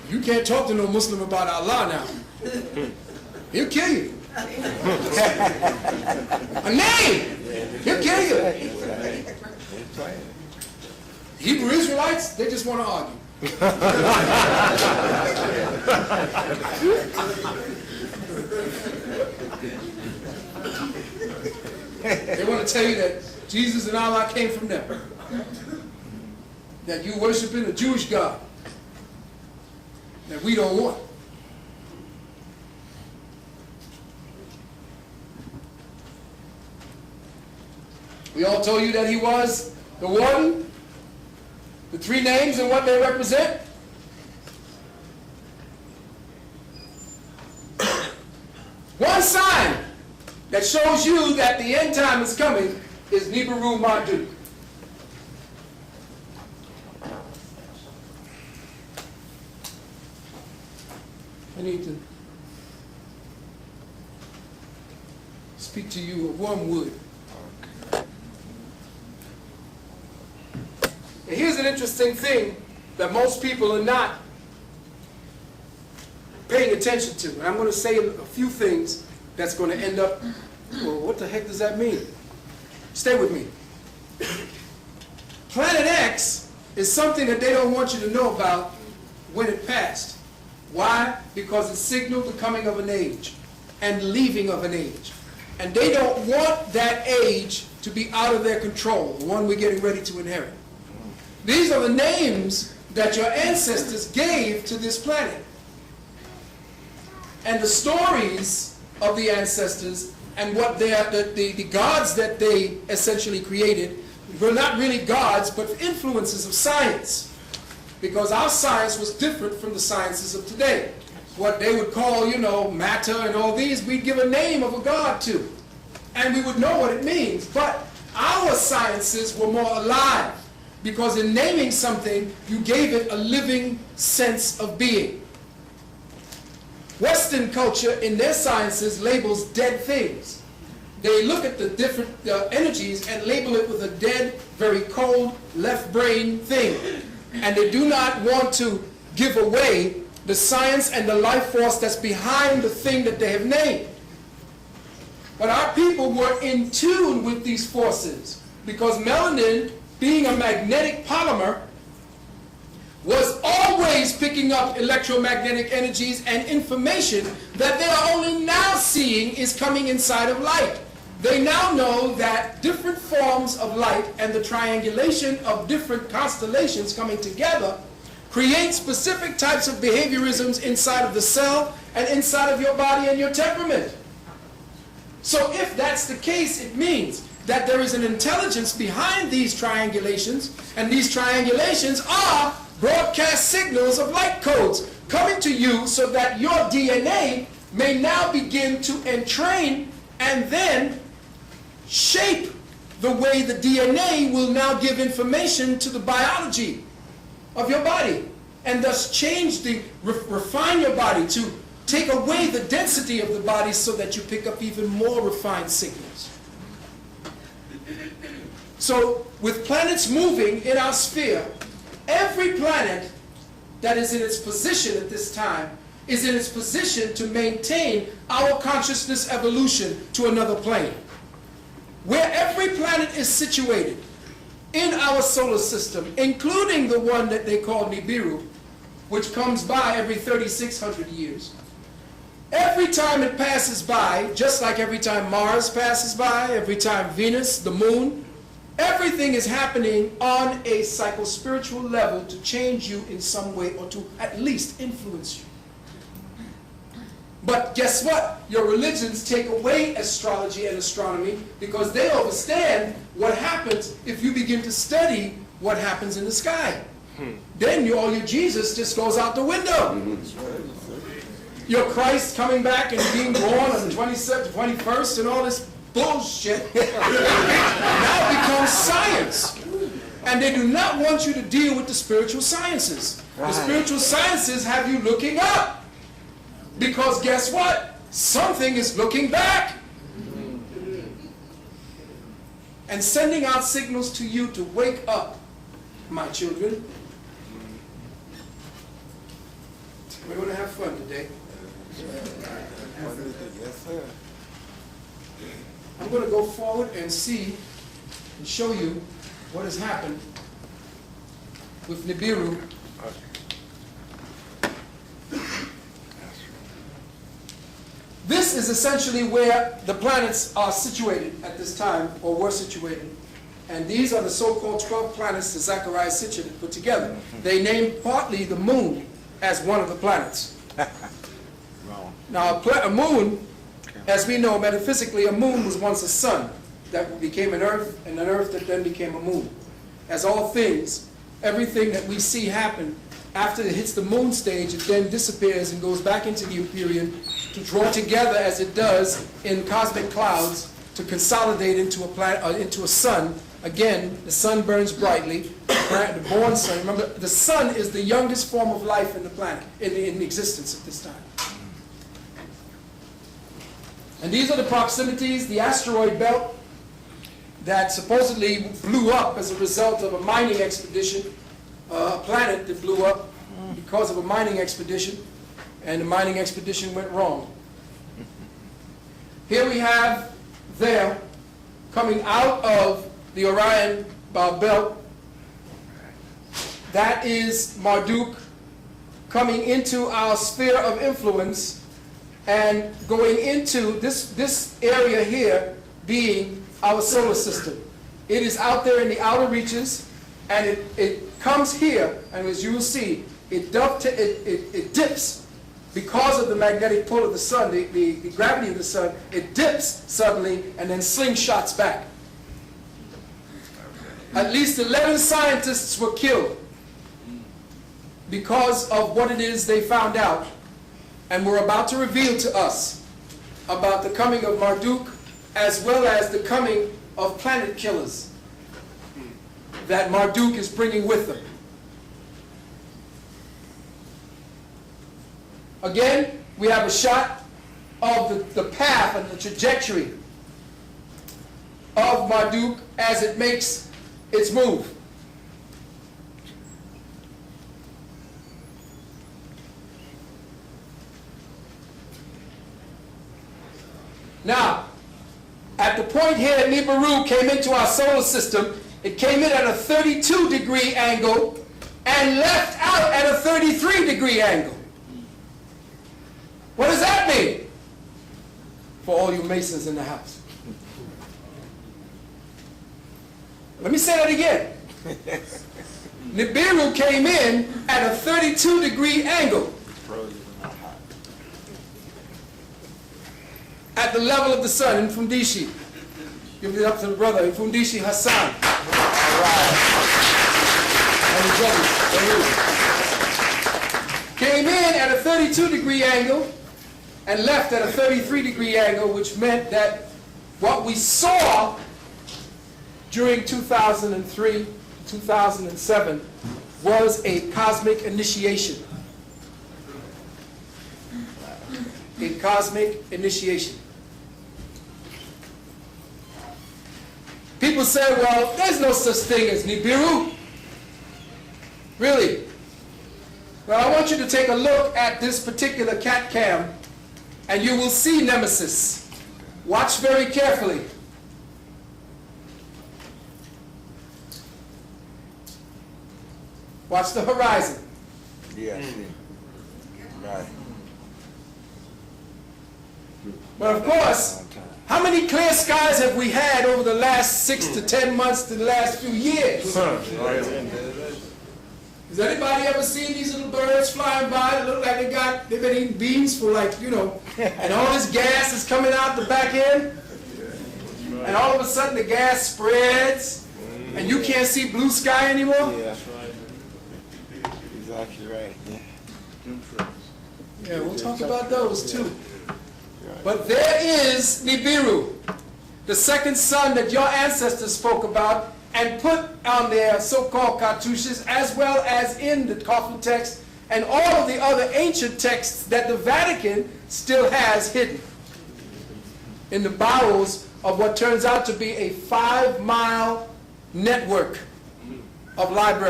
You can't talk to no Muslim about Allah now. He'll kill you. A name! He'll kill you. Hebrew Israelites, they just want to argue. They want to tell you that Jesus and Allah came from them. That you worshiping a Jewish God that we don't want. We all told you that he was the one, the three names and what they represent. One sign that shows you that the end time is coming is Nibiru Marduk. I need to speak to you of wormwood. And here's an interesting thing that most people are not paying attention to. And I'm going to say a few things that's going to end up, well, what the heck does that mean? Stay with me. Planet X is something that they don't want you to know about when it passed. Why? Because it signaled the coming of an age and leaving of an age. And they don't want that age to be out of their control, the one we're getting ready to inherit. These are the names that your ancestors gave to this planet. And the stories of the ancestors and what the gods that they essentially created were not really gods, but influences of science. Because our science was different from the sciences of today. What they would call, you know, matter and all these, we'd give a name of a god to. And we would know what it means. But our sciences were more alive. Because in naming something, you gave it a living sense of being. Western culture, in their sciences, labels dead things. They look at the different energies and label it with a dead, very cold, left brain thing. And they do not want to give away the science and the life force that's behind the thing that they have named. But our people were in tune with these forces because melanin, being a magnetic polymer, was always picking up electromagnetic energies and information that they are only now seeing is coming inside of light. They now know that different forms of light and the triangulation of different constellations coming together create specific types of behaviorisms inside of the cell and inside of your body and your temperament. So if that's the case, it means that there is an intelligence behind these triangulations, and these triangulations are broadcast signals of light codes coming to you so that your DNA may now begin to entrain and then shape the way the DNA will now give information to the biology of your body, and thus change refine your body to take away the density of the body so that you pick up even more refined signals. So with planets moving in our sphere, every planet that is in its position at this time is in its position to maintain our consciousness evolution to another plane. Where every planet is situated in our solar system, including the one that they call Nibiru, which comes by every 3,600 years, every time it passes by, just like every time Mars passes by, every time Venus, the moon, everything is happening on a psycho-spiritual level to change you in some way or to at least influence you. But guess what? Your religions take away astrology and astronomy because they understand what happens if you begin to study what happens in the sky. Then all your Jesus just goes out the window. Your Christ coming back and being born on the 21st and all this bullshit now becomes science. And they do not want you to deal with the spiritual sciences. The spiritual sciences have you looking up. Because guess what? Something is looking back. And sending out signals to you to wake up, my children. fun today. Yes, sir. I'm going to go forward and see and show you what has happened with Nibiru. This is essentially where the planets are situated at this time, or were situated. And these are the so-called 12 planets that Zechariah Sitchin had put together. They named partly the moon as one of the planets. Now, a moon, as we know metaphysically, a moon was once a sun that became an earth, and an earth that then became a moon. As all things, everything that we see happen, after it hits the moon stage, it then disappears and goes back into the Empyrean to draw together, as it does in cosmic clouds, to consolidate into a planet, into a sun. Again, the sun burns brightly. The born sun. Remember, the sun is the youngest form of life in the planet, in existence at this time. And these are the proximities, the asteroid belt that supposedly blew up as a result of a mining expedition, a planet that blew up because of a mining expedition, and the mining expedition went wrong. Here we have there, coming out of the Orion belt, that is Marduk coming into our sphere of influence and going into this area here being our solar system. It is out there in the outer reaches, and it comes here, and as you will see, it dips because of the magnetic pull of the sun, the gravity of the sun. It dips suddenly and then slingshots back. At least 11 scientists were killed because of what it is they found out and were about to reveal to us about the coming of Marduk, as well as the coming of planet killers that Marduk is bringing with them. Again, we have a shot of the path and the trajectory of Marduk as it makes its move. Now, at the point here, Nibiru came into our solar system. It came in at a 32-degree angle and left out at a 33-degree angle. What does that mean? For all you Masons in the house. Let me say that again. Nibiru came in at a 32-degree angle at the level of the sun in Fundishi. Give it up to the brother in Fundishi, Hassan. All right. And his brothers. Came in at a 32-degree angle and left at a 33-degree angle, which meant that what we saw during 2003, 2007 was a cosmic initiation. A cosmic initiation. People say, well, there's no such thing as Nibiru. Really? Well, I want you to take a look at this particular CAT cam, and you will see Nemesis. Watch very carefully. Watch the horizon. Yeah, right. But of course, how many clear skies have we had over the last 6 to 10 months to the last few years? Has anybody ever seen these little birds flying by that look like they've been eating beans for and all this gas is coming out the back end? And all of a sudden the gas spreads and you can't see blue sky anymore? Yeah, that's right. Exactly right. Yeah, we'll talk about those too. But there is Nibiru, the second sun that your ancestors spoke about and put on their so-called cartouches, as well as in the coffin text and all of the other ancient texts that the Vatican still has hidden in the bowels of what turns out to be a 5-mile network of libraries.